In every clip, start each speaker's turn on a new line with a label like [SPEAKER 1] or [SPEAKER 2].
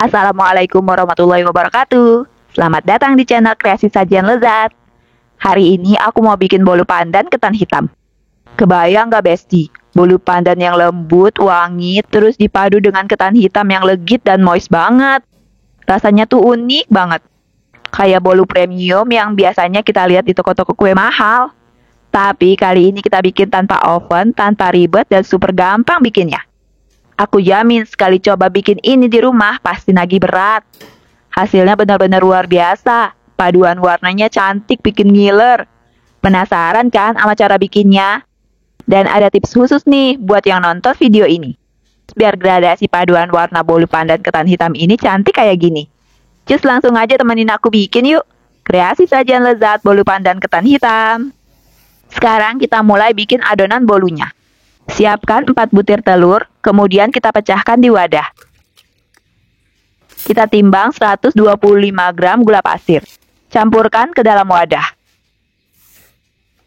[SPEAKER 1] Assalamualaikum warahmatullahi wabarakatuh. Selamat datang di channel Kreasi Sajian Lezat. Hari ini aku mau bikin bolu pandan ketan hitam. Kebayang gak Besti? Bolu pandan yang lembut, wangi, terus dipadu dengan ketan hitam yang legit dan moist banget. Rasanya tuh unik banget. Kayak bolu premium yang biasanya kita lihat di toko-toko kue mahal. Tapi kali ini kita bikin tanpa oven, tanpa ribet, dan super gampang bikinnya. Aku jamin sekali coba bikin ini di rumah pasti nagih berat. Hasilnya benar-benar luar biasa. Paduan warnanya cantik bikin ngiler. Penasaran kan sama cara bikinnya? Dan ada tips khusus nih buat yang nonton video ini. Biar gradasi paduan warna bolu pandan ketan hitam ini cantik kayak gini. Just langsung aja temenin aku bikin yuk. Kreasi sajian lezat bolu pandan ketan hitam. Sekarang kita mulai bikin adonan bolunya. Siapkan 4 butir telur, kemudian kita pecahkan di wadah. Kita timbang 125 gram gula pasir. Campurkan ke dalam wadah.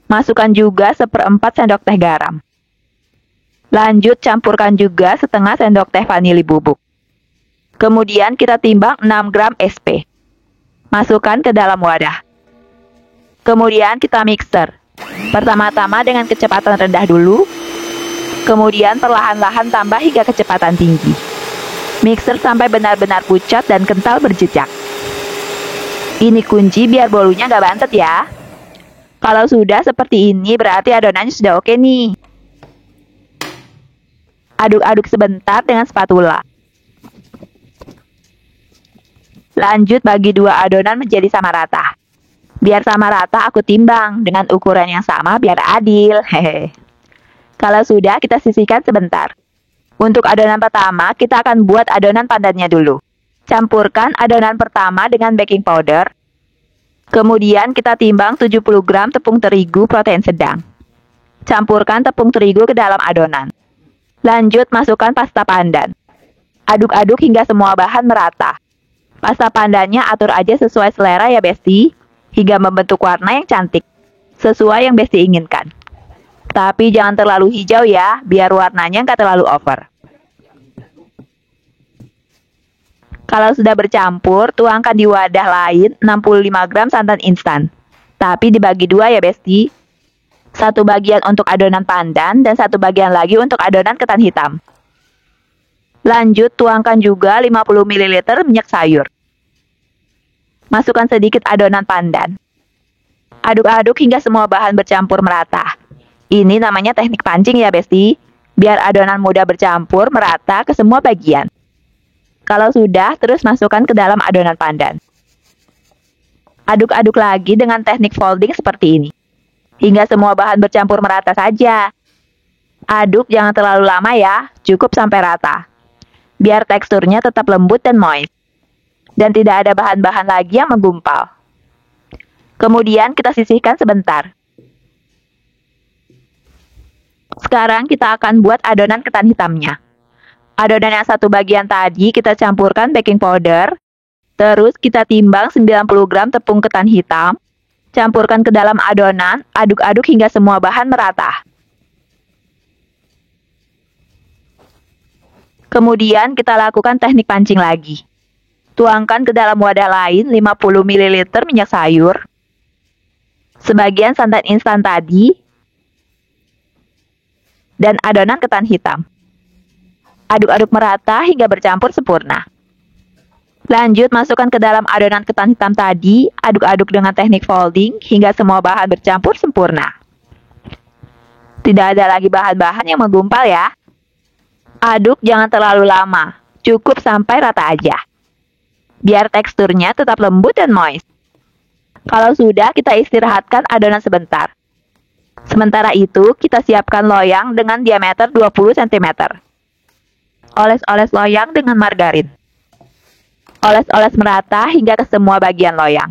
[SPEAKER 1] Masukkan juga 1/4 sendok teh garam. Lanjut campurkan juga setengah sendok teh vanili bubuk. Kemudian kita timbang 6 gram SP. Masukkan ke dalam wadah. Kemudian kita mixer. Pertama-tama dengan kecepatan rendah dulu. Kemudian perlahan-lahan tambah hingga kecepatan tinggi. Mixer sampai benar-benar pucat dan kental berjejak. Ini kunci biar bolunya gak bantet ya. Kalau sudah seperti ini berarti adonannya sudah oke nih. Aduk-aduk sebentar dengan spatula. Lanjut bagi 2 adonan menjadi sama rata. Biar sama rata aku timbang dengan ukuran yang sama biar adil. Hehe. Kalau sudah, kita sisihkan sebentar. Untuk adonan pertama, kita akan buat adonan pandannya dulu. Campurkan adonan pertama dengan baking powder. Kemudian kita timbang 70 gram tepung terigu protein sedang. Campurkan tepung terigu ke dalam adonan. Lanjut masukkan pasta pandan. Aduk-aduk hingga semua bahan merata. Pasta pandannya atur aja sesuai selera ya Besti, hingga membentuk warna yang cantik, sesuai yang Besti inginkan. Tapi jangan terlalu hijau ya, biar warnanya nggak terlalu over. Kalau sudah bercampur, tuangkan di wadah lain 65 gram santan instan. Tapi dibagi 2 ya Besti. 1 bagian untuk adonan pandan dan 1 bagian lagi untuk adonan ketan hitam. Lanjut tuangkan juga 50 ml minyak sayur. Masukkan sedikit adonan pandan. Aduk-aduk hingga semua bahan bercampur merata. Ini namanya teknik pancing ya Besti, biar adonan mudah bercampur merata ke semua bagian. Kalau sudah, terus masukkan ke dalam adonan pandan. Aduk-aduk lagi dengan teknik folding seperti ini, hingga semua bahan bercampur merata saja. Aduk jangan terlalu lama ya, cukup sampai rata. Biar teksturnya tetap lembut dan moist. Dan tidak ada bahan-bahan lagi yang menggumpal. Kemudian kita sisihkan sebentar. Sekarang kita akan buat adonan ketan hitamnya. Adonan yang 1 bagian tadi kita campurkan baking powder. Terus kita timbang 90 gram tepung ketan hitam. Campurkan ke dalam adonan, aduk-aduk hingga semua bahan merata. Kemudian kita lakukan teknik pancing lagi. Tuangkan ke dalam wadah lain 50 ml minyak sayur. Sebagian santan instan tadi. Dan adonan ketan hitam. Aduk-aduk merata hingga bercampur sempurna. Lanjut masukkan ke dalam adonan ketan hitam tadi, aduk-aduk dengan teknik folding hingga semua bahan bercampur sempurna. Tidak ada lagi bahan-bahan yang menggumpal ya. Aduk jangan terlalu lama, cukup sampai rata aja. Biar teksturnya tetap lembut dan moist. Kalau sudah, kita istirahatkan adonan sebentar. Sementara itu, kita siapkan loyang dengan diameter 20 cm. Oles-oles loyang dengan margarin. Oles-oles merata hingga ke semua bagian loyang.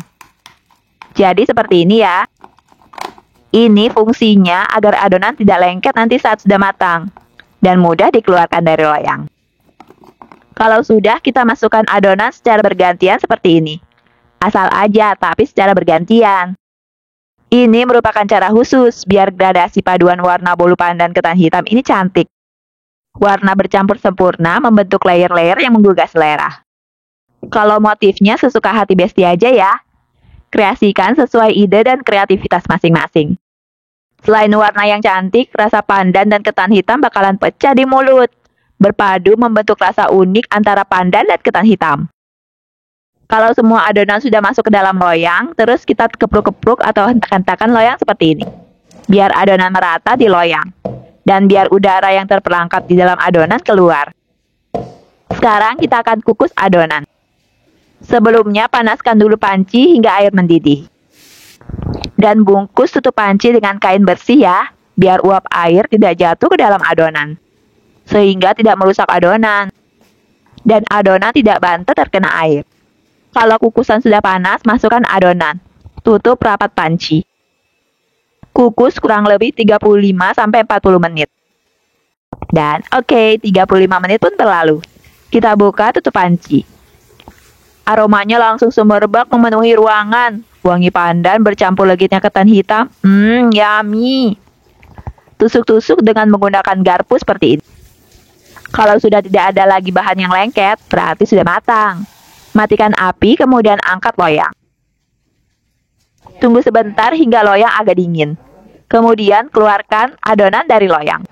[SPEAKER 1] Jadi seperti ini ya. Ini fungsinya agar adonan tidak lengket nanti saat sudah matang. Dan mudah dikeluarkan dari loyang. Kalau sudah, kita masukkan adonan secara bergantian seperti ini. Asal aja, tapi secara bergantian. Ini merupakan cara khusus biar gradasi paduan warna bolu pandan ketan hitam ini cantik. Warna bercampur sempurna membentuk layer-layer yang menggugah selera. Kalau motifnya sesuka hati Besti aja ya. Kreasikan sesuai ide dan kreativitas masing-masing. Selain warna yang cantik, rasa pandan dan ketan hitam bakalan pecah di mulut. Berpadu membentuk rasa unik antara pandan dan ketan hitam. Kalau semua adonan sudah masuk ke dalam loyang, terus kita kepruk-kepruk atau hentak-hentakan loyang seperti ini. Biar adonan merata di loyang. Dan biar udara yang terperangkap di dalam adonan keluar. Sekarang kita akan kukus adonan. Sebelumnya panaskan dulu panci hingga air mendidih. Dan bungkus tutup panci dengan kain bersih ya, biar uap air tidak jatuh ke dalam adonan. Sehingga tidak merusak adonan. Dan adonan tidak bantet terkena air. Kalau kukusan sudah panas, masukkan adonan. Tutup rapat panci. Kukus kurang lebih 35-40 menit. Dan oke, 35 menit pun berlalu. Kita buka tutup panci. Aromanya langsung semerbak memenuhi ruangan. Wangi pandan bercampur legitnya ketan hitam. Yummy. Tusuk-tusuk dengan menggunakan garpu seperti ini. Kalau sudah tidak ada lagi bahan yang lengket, berarti sudah matang. Matikan api, kemudian angkat loyang. Tunggu sebentar hingga loyang agak dingin. Kemudian keluarkan adonan dari loyang.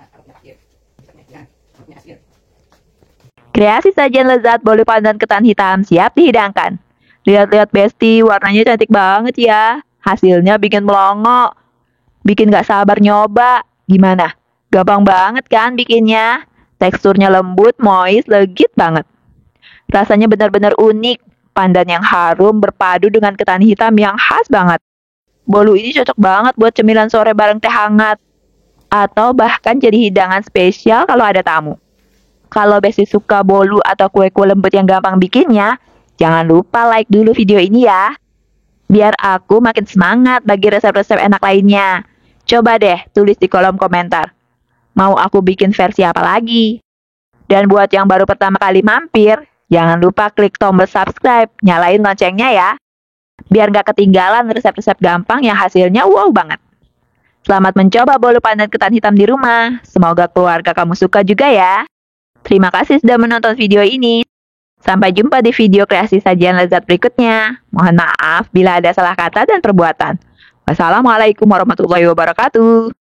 [SPEAKER 1] Kreasi sajian lezat bolu pandan ketan hitam siap dihidangkan. Lihat-lihat Besti, warnanya cantik banget ya. Hasilnya bikin melongo. Bikin gak sabar nyoba. Gimana? Gampang banget kan bikinnya? Teksturnya lembut, moist, legit banget. Rasanya benar-benar unik. Pandan yang harum berpadu dengan ketan hitam yang khas banget. Bolu ini cocok banget buat cemilan sore bareng teh hangat. Atau bahkan jadi hidangan spesial kalau ada tamu. Kalau Besti suka bolu atau kue-kue lembut yang gampang bikinnya, jangan lupa like dulu video ini ya. Biar aku makin semangat bagi resep-resep enak lainnya. Coba deh tulis di kolom komentar. Mau aku bikin versi apa lagi? Dan buat yang baru pertama kali mampir, jangan lupa klik tombol subscribe, nyalain loncengnya ya. Biar gak ketinggalan resep-resep gampang yang hasilnya wow banget. Selamat mencoba bolu pandan ketan hitam di rumah. Semoga keluarga kamu suka juga ya. Terima kasih sudah menonton video ini. Sampai jumpa di video kreasi sajian lezat berikutnya. Mohon maaf bila ada salah kata dan perbuatan. Wassalamualaikum warahmatullahi wabarakatuh.